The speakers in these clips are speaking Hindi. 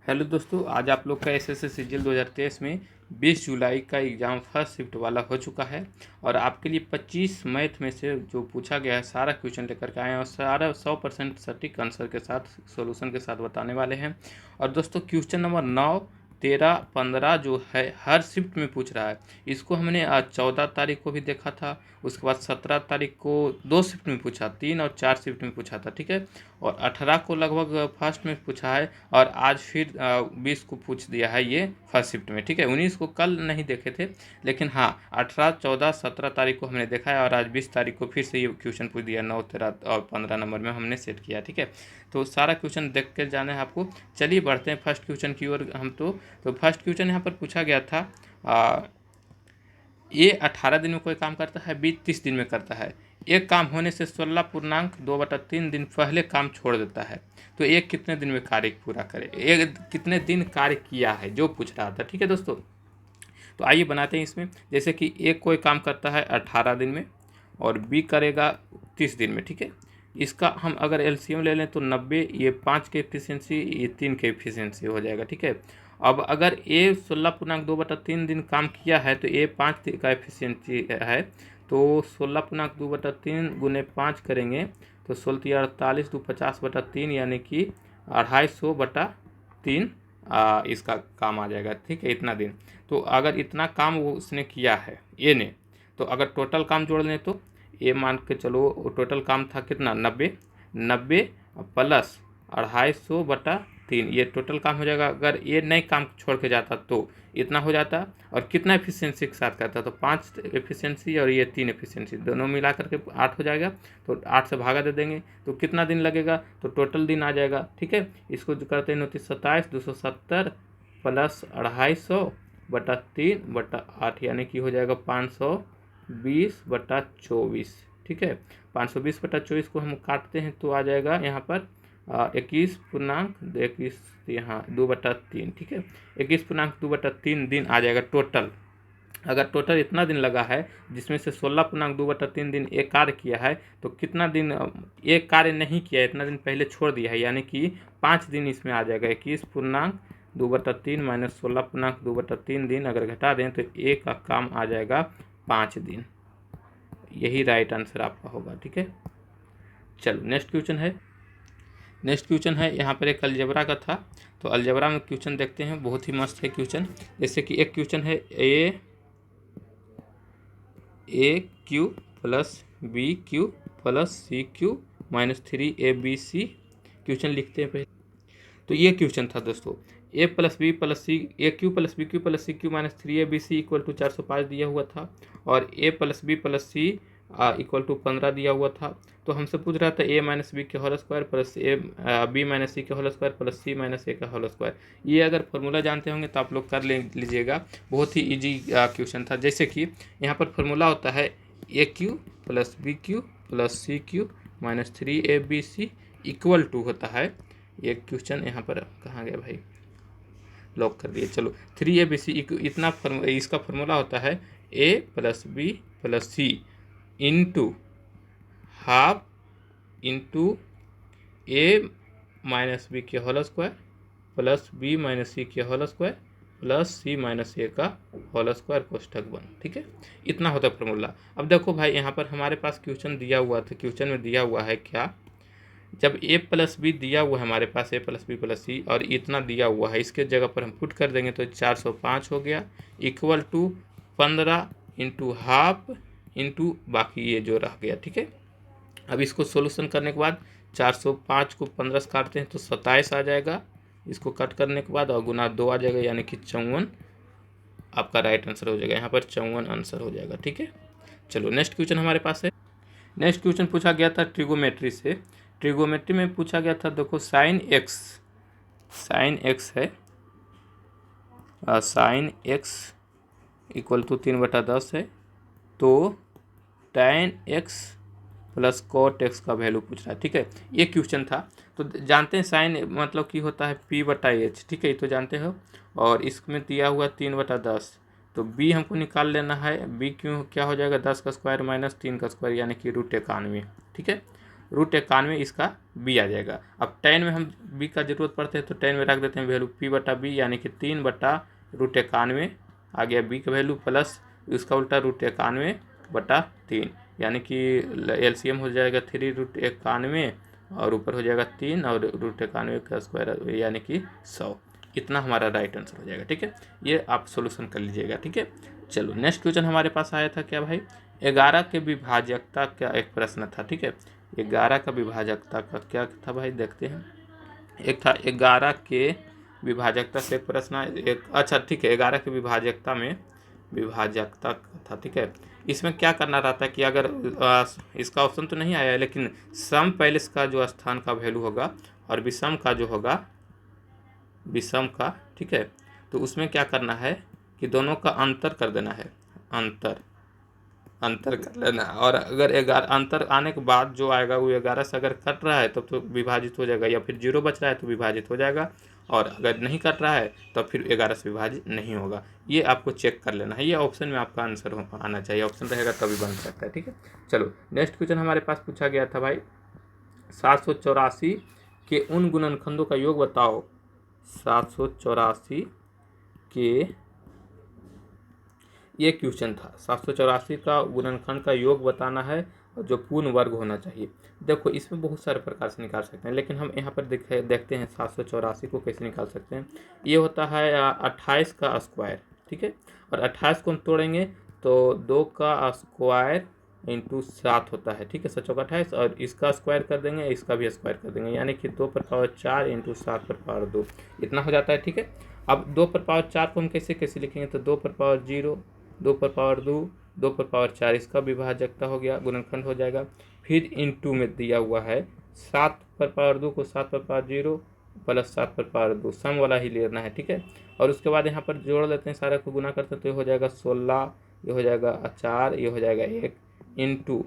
हेलो दोस्तों, आज आप लोग का एसएससी सीजीएल 2023 में 20 जुलाई का एग्ज़ाम फर्स्ट शिफ्ट वाला हो चुका है और आपके लिए 25 मैथ में से जो पूछा गया है सारा क्वेश्चन लेकर के आए हैं और सारा 100% सटीक आंसर के साथ सॉल्यूशन के साथ बताने वाले हैं। और दोस्तों क्वेश्चन नंबर 9, 13, 15 जो है हर शिफ्ट में पूछ रहा है। इसको हमने आज 14 तारीख को भी देखा था, उसके बाद 17 तारीख को 2 शिफ्ट में पूछा, 3 और 4 शिफ्ट में पूछा था, ठीक है। और 18 को लगभग फर्स्ट में पूछा है और आज फिर 20 को पूछ दिया है ये फर्स्ट शिफ्ट में, ठीक है। 19 को कल नहीं देखे थे, लेकिन हाँ 18, 14, 17 तारीख को हमने देखा है और आज 20 तारीख को फिर से ये क्वेश्चन पूछ दिया। 9, 13 और 15 नंबर में हमने सेट किया, ठीक है। तो सारा क्वेश्चन देख कर जाना है आपको। चलिए बढ़ते हैं फर्स्ट क्वेश्चन की ओर हम तो फर्स्ट क्वेश्चन यहाँ पर पूछा गया था ये 18 दिन में कोई काम करता है, बी 30 दिन में करता है। एक काम होने से 16.2/3 दिन पहले काम छोड़ देता है, तो एक कितने दिन में कार्य पूरा करे, एक कितने दिन कार्य किया है जो पूछ रहा था, ठीक है दोस्तों। तो आइए बनाते हैं इसमें। जैसे कि एक कोई काम करता है 18 दिन में और बी करेगा 30 दिन में, ठीक है। इसका हम अगर एलसीएम ले लें तो 90, ये 5 के एफिशिएंसी, ये 3 के एफिशिएंसी हो जाएगा, ठीक है। अब अगर ए 16.2/3 दिन काम किया है तो ए 5 का एफिशिएंसी है, तो 16.2/3 गुने 5 करेंगे तो 16 48, 2 50/3 यानी कि 250/3 इसका काम आ जाएगा, ठीक है, इतना दिन। तो अगर इतना काम वो उसने किया है ए ने, तो अगर टोटल काम जोड़ लें तो ये मान के चलो टोटल काम था कितना, 90 प्लस 250/3, ये टोटल काम हो जाएगा। अगर ये नहीं काम छोड़ के जाता तो इतना हो जाता, और कितना एफिशिएंसी के साथ करता तो 5 एफिशिएंसी और ये 3 एफिशिएंसी दोनों मिला करके 8 हो जाएगा। तो 8 से भागा दे देंगे तो कितना दिन लगेगा, तो टोटल दिन आ जाएगा, ठीक है। इसको जो करते हैं 29, 27, 270 प्लस 250/3/8 यानी कि हो जाएगा 520/24, ठीक है। 520/24 को हम काटते हैं तो आ जाएगा यहाँ पर 21 यहाँ 2/3, ठीक है। 21.2/3 दिन आ जाएगा टोटल। अगर टोटल इतना दिन लगा है जिसमें से 16.2/3 दिन एक कार्य किया है, तो कितना दिन एक कार्य नहीं किया, इतना दिन पहले छोड़ दिया है, यानी कि 5 दिन इसमें आ जाएगा। 21.2/3 माइनस 16.2/3 दिन अगर घटा दें तो एक का काम आ जाएगा 5 दिन। यही राइट आंसर आपका होगा, ठीक है। चलो नेक्स्ट क्वेश्चन है यहाँ पर एक अलजेब्रा का था, तो अलजेब्रा में क्वेश्चन देखते हैं, बहुत ही मस्त है क्वेश्चन। जैसे कि एक क्वेश्चन है A cube plus B cube plus C cube minus 3abc, question लिखते हैं पहले। तो ये क्वेश्चन था दोस्तों, A plus B plus C, A cube plus B cube plus C cube minus 3abc equal to 405 दिया हुआ था, और A plus B plus C equal to 15 दिया हुआ था। तो हमसे पूछ रहा था ए माइनस बी के whole square plus A B minus C के whole square plus C minus A का होल स्क्वायर। ये अगर फॉर्मूला जानते होंगे तो आप लोग कर लीजिएगा, बहुत ही इजी क्वेश्चन था। जैसे कि यहाँ पर फॉर्मूला होता है A cube plus B cube plus C cube minus 3abc equal to होता है, ये क्वेश्चन यहाँ पर कहाँ गया भाई, लॉक कर दिए। चलो 3abc इतना इसका फॉर्मूला होता है A plus B plus C into half into A minus B के whole square plus B minus C के whole square plus C minus A का होल स्क्वायर कोष्ठक 1, ठीक है। इतना होता है फॉर्मूला। अब देखो भाई यहाँ पर हमारे पास क्वेश्चन दिया हुआ था, क्वेश्चन में दिया हुआ है क्या, जब ए प्लस बी दिया हुआ है हमारे पास, ए प्लस बी प्लस सी, और इतना दिया हुआ है, इसके जगह पर हम पुट कर देंगे तो 405 हो गया equal to 15 into half into बाकी ये जो रह गया, ठीक है। अब इसको सोल्यूशन करने के बाद 405 को 15 से काटते हैं तो 27 आ जाएगा, इसको कट करने के बाद और गुना 2 आ जाएगा, यानी कि 54 आपका राइट आंसर हो जाएगा। यहाँ पर 54 आंसर हो जाएगा, ठीक है। चलो नेक्स्ट क्वेश्चन हमारे पास है। नेक्स्ट क्वेश्चन पूछा गया था ट्रिगोमेट्री से। ट्रिगोमेट्री में पूछा गया था, देखो साइन एक्स है, साइन एक्स इक्वल टू 3/10 है, तो tan x plus cot x का वैल्यू पूछ रहा है, ठीक है। ये क्वेश्चन था। तो जानते हैं साइन मतलब कि होता है p/h, ठीक है, ये तो जानते हो। और इसमें दिया हुआ 3/10, तो b हमको निकाल लेना है। b क्यों क्या हो जाएगा, 10 का स्क्वायर माइनस 3 का स्क्वायर यानी कि √91, ठीक है। √91 इसका b आ जाएगा। अब tan में हम b का जरूरत पड़ते हैं तो tan में रख देते हैं वैल्यू p/b यानी कि 3/√91 आ गया b का वैल्यू, प्लस इसका उल्टा √91/3 यानी कि एलसीएम हो जाएगा 3√91 और ऊपर हो जाएगा 3 और √91 का स्क्वायर यानी कि 100। इतना हमारा राइट आंसर हो जाएगा। ठीक है, ये आप सोल्यूशन कर लीजिएगा। ठीक है, चलो नेक्स्ट क्वेश्चन हमारे पास आया था क्या भाई, 11 के विभाजकता का एक प्रश्न था। ठीक है, 11 का विभाजकता का क्या था भाई, देखते हैं। एक था 11 के विभाजकता से एक प्रश्न, एक अच्छा ठीक है 11 के विभाजकता था। ठीक है, इसमें क्या करना रहता है कि अगर इसका ऑप्शन तो नहीं आया है, लेकिन सम पहले का जो स्थान का वैल्यू होगा और विषम का जो होगा विषम का, ठीक है, तो उसमें क्या करना है कि दोनों का अंतर कर देना है, अंतर कर लेना। और अगर 11 अंतर आने के बाद जो आएगा वो 11 से अगर कट रहा है तब तो विभाजित हो जाएगा, या फिर 0 बच रहा है तो विभाजित हो जाएगा, और अगर नहीं कट रहा है तो फिर 11 से विभाजित नहीं होगा। ये आपको चेक कर लेना है, ये ऑप्शन में आपका आंसर आना चाहिए, ऑप्शन रहेगा तभी बन सकता है। ठीक है, चलो नेक्स्ट क्वेश्चन हमारे पास पूछा गया था भाई, 784 के उन गुणनखंडों का योग बताओ। 784 के ये क्वेश्चन था, 784 का गुणनखंड का योग बताना है और जो पूर्ण वर्ग होना चाहिए। देखो इसमें बहुत सारे प्रकार से निकाल सकते हैं, लेकिन हम यहाँ पर देखते हैं 784 को कैसे निकाल सकते हैं। ये होता है 28 का स्क्वायर। ठीक है, और 28 को हम तोड़ेंगे तो 2 का स्क्वायर इंटू 7 होता है। ठीक है, 7 चौका 28, और इसका स्क्वायर कर देंगे, इसका भी स्क्वायर कर देंगे, यानी कि 2/4 इंटू 7/2 इतना हो जाता है। ठीक है, अब 2/4 को हम कैसे कैसे लिखेंगे, तो 2/0, 2/2, 2/4 इसका विभाजकता हो गया, गुणनखंड हो जाएगा। फिर इंटू में दिया हुआ है 7/2 को 7/0 प्लस 7/2 सम वाला ही लेना है। ठीक है, और उसके बाद यहाँ पर जोड़ लेते हैं, सारा को गुना करते हैं तो ये हो जाएगा 16, ये हो जाएगा 4, ये हो जाएगा 1 इंटू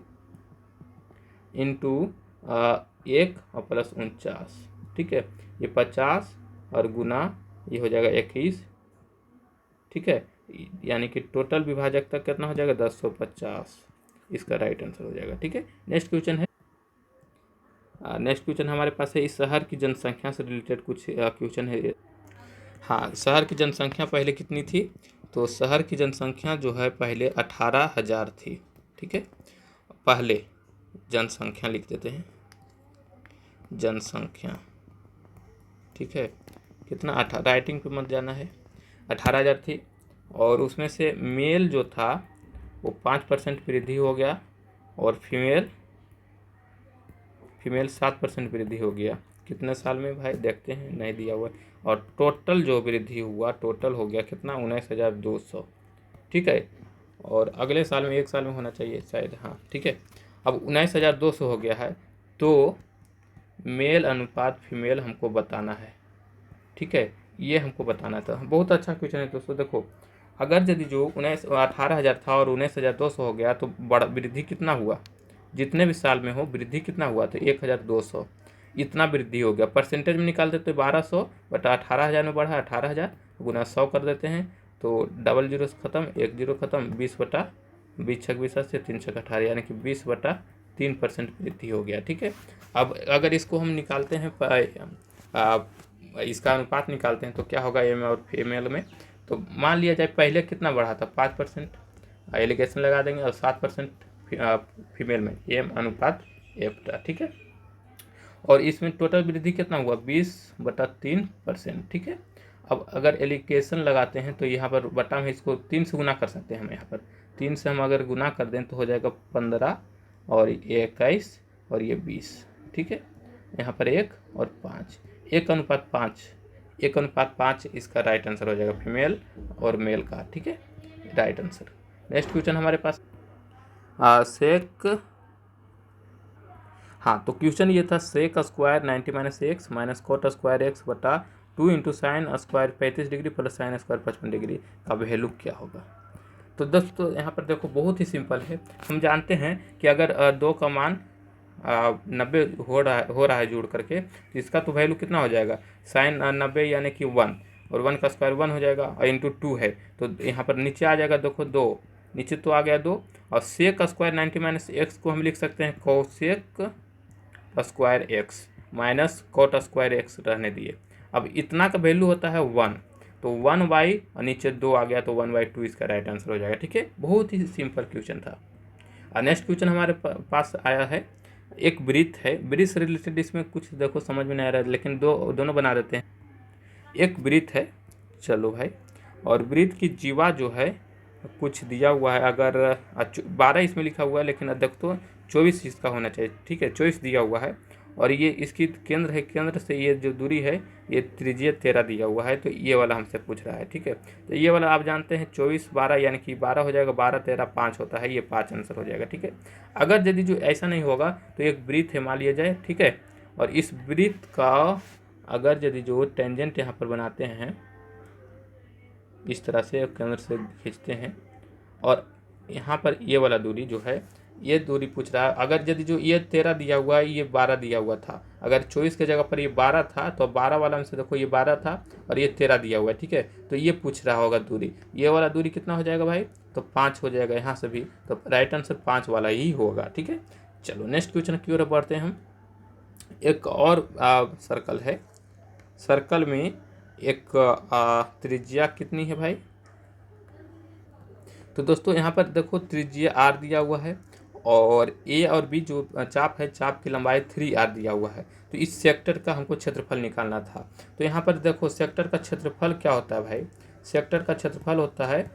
1 और प्लस 49। ठीक है, ये 50 और गुना ये हो जाएगा 21। ठीक है, यानी कि टोटल विभाजकता कितना हो जाएगा 1050, इसका राइट आंसर हो जाएगा। ठीक है, नेक्स्ट क्वेश्चन है, नेक्स्ट क्वेश्चन हमारे पास है, इस शहर की जनसंख्या से रिलेटेड कुछ क्वेश्चन है। हाँ, शहर की जनसंख्या पहले कितनी थी, तो शहर की जनसंख्या जो है पहले 18,000 थी। ठीक है, पहले जनसंख्या लिख देते हैं, जनसंख्या। ठीक है, कितना, राइटिंग पे मत जाना है, 18,000 थी, और उसमें से मेल जो था वो 5% वृद्धि हो गया, और फीमेल 7% वृद्धि हो गया। कितने साल में भाई देखते हैं, नहीं दिया हुआ, और टोटल जो वृद्धि हुआ टोटल हो गया कितना, 19,200। ठीक है, और अगले साल में 1 साल में होना चाहिए शायद, हाँ ठीक है, अब 19,200 हो गया है, तो मेल अनुपात फीमेल हमको बताना है। ठीक है, ये हमको बताना था। बहुत अच्छा क्वेश्चन है दोस्तों। देखो अगर यदि जो 18,000 था और 19,200 हो गया तो बड़ा वृद्धि कितना हुआ, जितने भी साल में हो वृद्धि कितना हुआ, तो 1,200 इतना वृद्धि हो गया। परसेंटेज में निकालते तो 1200 बटा 18,000 में बढ़ा, 18,000 गुना 100 कर देते हैं तो डबल जीरो से खत्म, 1 जीरो खत्म, 20/20 से 3/18 यानी कि 20/3% वृद्धि हो गया। ठीक है, अब अगर इसको हम निकालते हैं इसका अनुपात निकालते हैं तो क्या होगा एम और फीमेल में, तो मान लिया जाए पहले कितना बढ़ा था 5%, एलिगेशन लगा देंगे, और 7% फीमेल में एम अनुपात एफ था। ठीक है, और इसमें टोटल वृद्धि कितना हुआ 20/3%। ठीक है, अब अगर एलिगेशन लगाते हैं तो यहाँ पर बटा में इसको 3 से गुना कर सकते हैं हम, यहाँ पर 3 से हम अगर गुना कर दें तो हो जाएगा 15 और 21 और ये 20। ठीक है, यहाँ पर 1 और 5, 1:5 इसका राइट आंसर हो जाएगा फीमेल और मेल का। ठीक है, राइट आंसर। नेक्स्ट क्वेश्चन हमारे पास हाँ, तो क्वेश्चन ये था sec square 90 - x minus cot square x बटा 2 into sine square 35 degree plus sine square 55 degree का वैल्यू क्या होगा। तो दोस्तों यहाँ पर देखो बहुत ही सिंपल है, हम जानते हैं कि अगर 2 का मान 90 हो रहा है जोड़ करके, तो इसका तो वैल्यू कितना हो जाएगा साइन 90 यानी कि 1, और 1 का स्क्वायर 1 हो जाएगा, और इंटू 2 है तो यहाँ पर नीचे आ जाएगा, देखो 2 नीचे तो आ गया 2, और सेक स्क्वायर 90 - x को हम लिख सकते हैं cosec square x minus cot square x रहने दिए। अब इतना का वैल्यू होता है 1, तो 1/, और नीचे 2 आ गया तो 1/2 इसका राइट आंसर हो जाएगा। ठीक है, बहुत ही सिंपल क्वेश्चन था। और नेक्स्ट क्वेश्चन हमारे पास आया है, एक वृत्त है, वृत्त से रिलेटेड इसमें कुछ देखो समझ में नहीं आ रहा है, लेकिन दोनों बना देते हैं। एक वृत्त है, चलो भाई, और वृत्त की जीवा जो है कुछ दिया हुआ है, अगर 12 इसमें लिखा हुआ है, लेकिन देख तो 24 इसका होना चाहिए। ठीक है, 24 दिया हुआ है, और ये इसकी केंद्र है, केंद्र से ये जो दूरी है ये त्रिज्या 13 दिया हुआ है, तो ये वाला हमसे पूछ रहा है। ठीक है, तो ये वाला आप जानते हैं 24 12 यानी कि 12 हो जाएगा, 12 13 5 होता है, ये 5 आंसर हो जाएगा। ठीक है, अगर यदि जो ऐसा नहीं होगा तो एक वृत्त है मान लिया जाए। ठीक है, और इस वृत्त का अगर यदि जो टेंजेंट यहाँ पर बनाते हैं इस तरह से केंद्र से खींचते हैं, और यहाँ पर ये वाला दूरी जो है ये दूरी पूछ रहा है। अगर यदि जो ये 13 दिया हुआ है, ये 12 दिया हुआ था, अगर 24 के जगह पर ये 12 था तो 12 वाला में से देखो ये 12 था और ये 13 दिया हुआ है। ठीक है, तो ये पूछ रहा होगा दूरी, ये वाला दूरी कितना हो जाएगा भाई, तो 5 हो जाएगा यहाँ से भी, तो राइट आंसर 5 वाला ही होगा। ठीक है, चलो नेक्स्ट क्वेश्चन की ओर बढ़ते हैं हम। एक और सर्कल है, सर्कल में एक त्रिज्या कितनी है भाई, तो दोस्तों यहाँ पर देखो त्रिज्या r दिया हुआ है, और ए और बी जो चाप है, चाप की लंबाई 3r दिया हुआ है। तो इस सेक्टर का हमको क्षेत्रफल निकालना था। तो यहाँ पर देखो सेक्टर का क्षेत्रफल क्या होता है भाई, सेक्टर का क्षेत्रफल होता है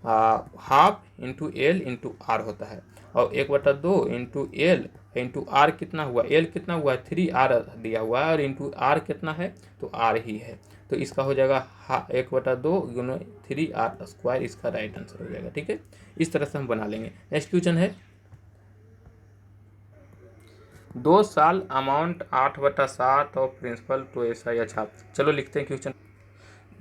half into L into R होता है, और 1/2 इंटू एल इंटू आर कितना हुआ, एल कितना हुआ है 3r दिया हुआ है, और इंटू आर कितना है तो r ही है, तो इसका हो जाएगा 1/2 गुना 3r स्क्वायर, इसका राइट आंसर हो जाएगा। ठीक है, इस तरह से हम बना लेंगे। नेक्स्ट क्वेश्चन है 2 साल अमाउंट 8/7 और प्रिंसिपल तो ऐसा ही। अच्छा चलो लिखते हैं क्वेश्चन।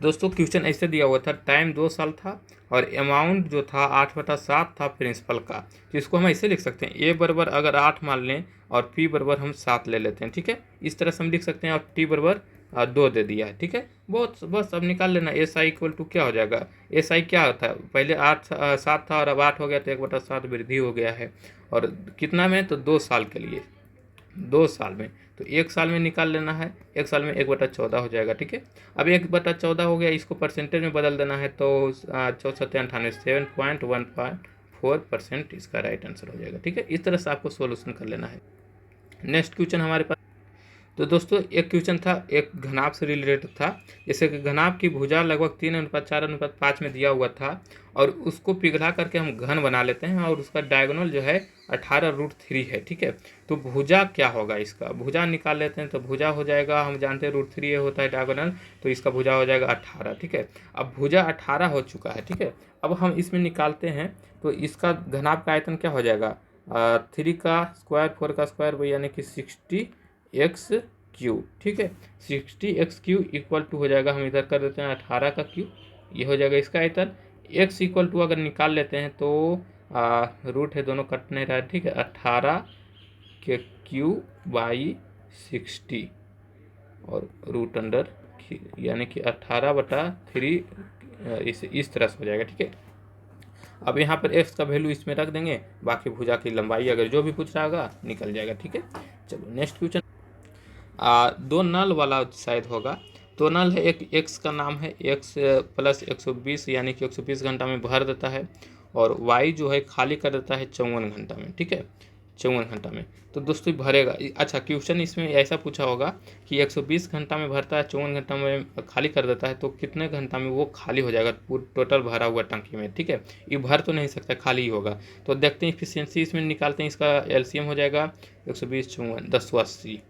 दोस्तों क्वेश्चन ऐसे दिया हुआ था, टाइम 2 साल था और अमाउंट जो था 8/7 था प्रिंसिपल का, तो इसको हम ऐसे लिख सकते हैं, ए बराबर अगर 8 मान लें और पी बराबर हम 7 ले लेते हैं। ठीक है, इस तरह से हम लिख सकते हैं, और टी बराबर 2 दे दिया है। ठीक है, बहुत बस अब निकाल लेना, एस आई इक्वल टू क्या हो जाएगा, एस आई क्या होता है, पहले 7 था और अब 8 हो गया, तो 1/7 वृद्धि हो गया है, और कितना में, तो 2 साल के लिए, 2 साल में, तो 1 साल में निकाल लेना है, 1 साल में 1/14 हो जाएगा। ठीक है, अब 1/14 हो गया, इसको परसेंटेज में बदल देना है, तो 498 7.4% इसका राइट आंसर हो जाएगा। ठीक है, इस तरह से आपको सोल्यूशन कर लेना है। नेक्स्ट क्वेश्चन हमारे पास, तो दोस्तों एक क्वेश्चन था, एक घनाभ से रिलेटेड था, जैसे कि घनाभ की भुजा लगभग 3:4:5 में दिया हुआ था, और उसको पिघला करके हम घन बना लेते हैं, और उसका डायगोनल जो है 18√3 है। ठीक है, तो भुजा क्या होगा, इसका भुजा निकाल लेते हैं, तो भुजा हो जाएगा, हम जानते हैं √3 होता है डायगोनल, तो इसका भुजा हो जाएगा 18। ठीक है, अब भुजा 18 हो चुका है। ठीक है, अब हम इसमें निकालते हैं, तो इसका घनाभ का आयतन क्या हो जाएगा, 3 का स्क्वायर 4 का स्क्वायर यानी कि 60x³ ठीक है, 60x³ इक्वल टू हो जाएगा, हम इधर कर देते हैं 18 का क्यूब, ये हो जाएगा इसका आयतन। x इक्वल टू अगर निकाल लेते हैं तो रूट है, दोनों कट नहीं रहा है। ठीक है, 18/3 और रूट अंडर यानी कि 18/3 इस तरह से हो जाएगा। ठीक है, अब यहाँ पर x का वैल्यू इसमें रख देंगे, बाकी भुजा की लंबाई अगर जो भी पूछ रहा होगा निकल जाएगा। ठीक है, चलो नेक्स्ट क्वेश्चन, 2 नल वाला शायद होगा, तो नल है, एक x का नाम है x + 120 यानी कि 120 घंटा में भर देता है, और y जो है खाली कर देता है 54 घंटा में। ठीक है, 54 घंटा में, तो दोस्तों भरेगा। अच्छा क्वेश्चन इसमें ऐसा पूछा होगा कि 120 घंटा में भरता है, 54 घंटा में खाली कर देता है, तो कितने घंटा में वो खाली हो जाएगा पूरा टोटल भरा हुआ टंकी में। ठीक है, ये भर तो नहीं सकता, खाली ही होगा, तो देखते हैं इफिशियंसी इसमें निकालते हैं, इसका एलसीएम हो जाएगा 120 54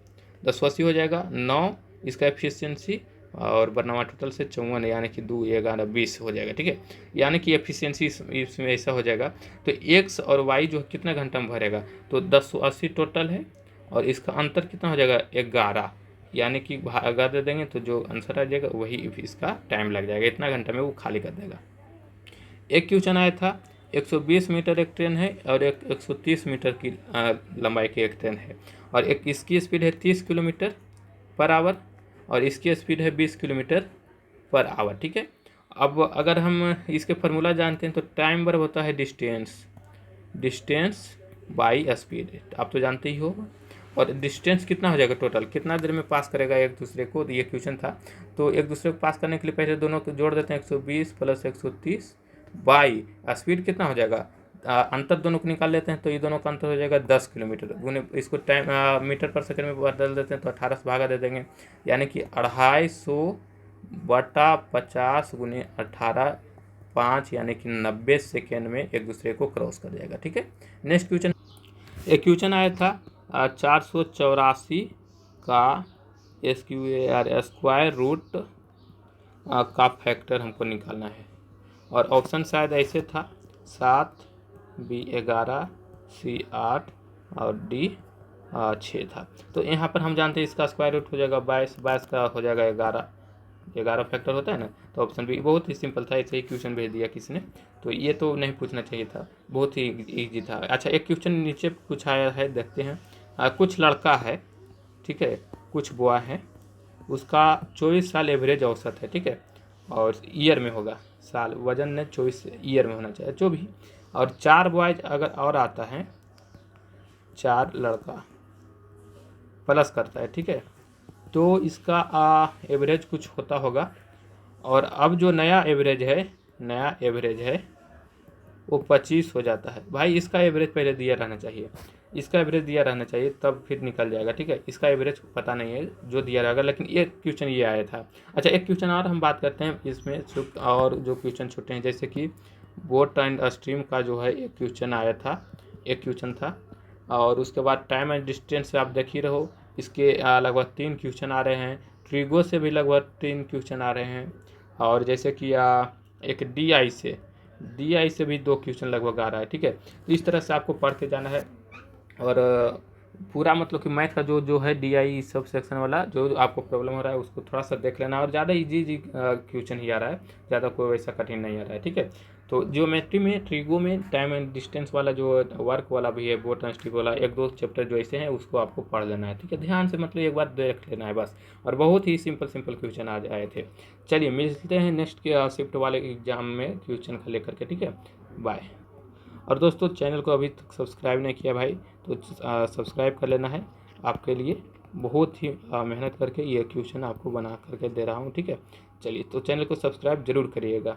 1080 हो जाएगा 9 इसका एफिशिएंसी, और बर्नवा टोटल से 54 यानी कि 2 11 20 हो जाएगा। ठीक है, यानी कि एफिशिएंसी इसमें ऐसा हो जाएगा, तो x और y जो कितना घंटा में भरेगा, तो 1080 टोटल है, और इसका अंतर कितना हो जाएगा 11, यानी कि भागा दे देंगे तो जो आंसर आ जाएगा वही इसका टाइम लग जाएगा, इतना घंटा में वो खाली कर देगा। एक क्वेश्चन आया था, 120 मीटर एक ट्रेन है और एक 130 मीटर की लंबाई की एक ट्रेन है, और एक इसकी स्पीड है 30 किलोमीटर पर आवर और इसकी स्पीड है 20 किलोमीटर पर आवर। ठीक है, अब अगर हम इसके फार्मूला जानते हैं, तो टाइम बराबर होता है डिस्टेंस बाई स्पीड, आप तो जानते ही हो, और डिस्टेंस कितना हो जाएगा टोटल, कितना देर में पास करेगा एक दूसरे को, ये क्वेश्चन था। तो एक दूसरे को पास करने के लिए पहले दोनों को जोड़ देते हैं, 120 प्लस 130 बाई स्पीड कितना हो जाएगा, अंतर दोनों को निकाल लेते हैं तो ये दोनों का अंतर हो जाएगा 10 किलोमीटर गुने इसको टाइम मीटर पर सेकंड में बदल देते हैं तो 18 से भागा दे देंगे, यानी कि 250 बटा 50 गुने 18 5 यानी कि 90 सेकेंड में एक दूसरे को क्रॉस कर जाएगा। ठीक है, नेक्स्ट क्वेश्चन, एक क्वेश्चन आया था 484 का स्क्वायर रूट का फैक्टर हमको निकालना है, और ऑप्शन शायद ऐसे था 7, B 11, C 8 और D 6 था। तो यहाँ पर हम जानते हैं इसका स्क्वायर रूट हो जाएगा 22, 22 का हो जाएगा 11, 11 फैक्टर होता है ना। तो ऑप्शन बी बहुत ही सिंपल था, ऐसे ही क्वेश्चन भेज दिया किसी ने, तो ये तो नहीं पूछना चाहिए था, बहुत ही ईजी था। अच्छा, एक क्वेश्चन नीचे कुछ आया है, देखते हैं। कुछ लड़का है, ठीक है, कुछ बॉय है, उसका 24 साल एवरेज औसत है, ठीक है, और ईयर में होगा, साल वजन ने 24 ईयर में होना चाहिए जो भी, और 4 बॉयज अगर और आता है, 4 लड़का प्लस करता है, ठीक है, तो इसका एवरेज कुछ होता होगा। और अब जो नया एवरेज है वो 25 हो जाता है। भाई इसका एवरेज पहले दिया रहना चाहिए, इसका एवरेज दिया रहना चाहिए, तब फिर निकल जाएगा। ठीक है, इसका एवरेज पता नहीं है जो दिया रहेगा, लेकिन ये क्वेश्चन ये आया था। अच्छा, एक क्वेश्चन और हम बात करते हैं इसमें, और जो क्वेश्चन छोटे हैं, जैसे कि बोट एंड स्ट्रीम का जो है एक क्वेश्चन आया था, एक क्वेश्चन था, और उसके बाद टाइम एंड डिस्टेंस से आप देख ही रहो, इसके लगभग 3 क्वेश्चन आ रहे हैं, ट्रिगो से भी लगभग 3 क्वेश्चन आ रहे हैं, और जैसे कि एक डी आई से भी 2 क्वेश्चन लगभग आ रहा है। ठीक है, तो इस तरह से आपको पढ़ते जाना है, और पूरा मतलब कि मैथ का जो है DI सब सेक्शन वाला जो आपको प्रॉब्लम हो रहा है उसको थोड़ा सा देख लेना, और ज़्यादा इजी क्वेश्चन ही आ रहा है, ज़्यादा कोई वैसा कठिन नहीं आ रहा है। ठीक है, तो ज्योमेट्री में, ट्रिगो में टाइम एंड डिस्टेंस वाला जो वर्क वाला भी है, बोट एंड स्टिक वाला, 1-2 चैप्टर जो ऐसे हैं उसको आपको पढ़ लेना है। ठीक है, ध्यान से, मतलब एक बार देख लेना है बस, और बहुत ही सिंपल क्वेश्चन आज आए थे। चलिए मिलते हैं नेक्स्ट के शिफ्ट वाले एग्जाम में क्वेश्चन का लेकर के। ठीक है, बाय। और दोस्तों, चैनल को अभी तक सब्सक्राइब नहीं किया भाई, तो सब्सक्राइब कर लेना है, आपके लिए बहुत ही मेहनत करके ये क्वेश्चन आपको बना करके दे रहा हूँ। ठीक है, चलिए, तो चैनल को सब्सक्राइब जरूर करिएगा।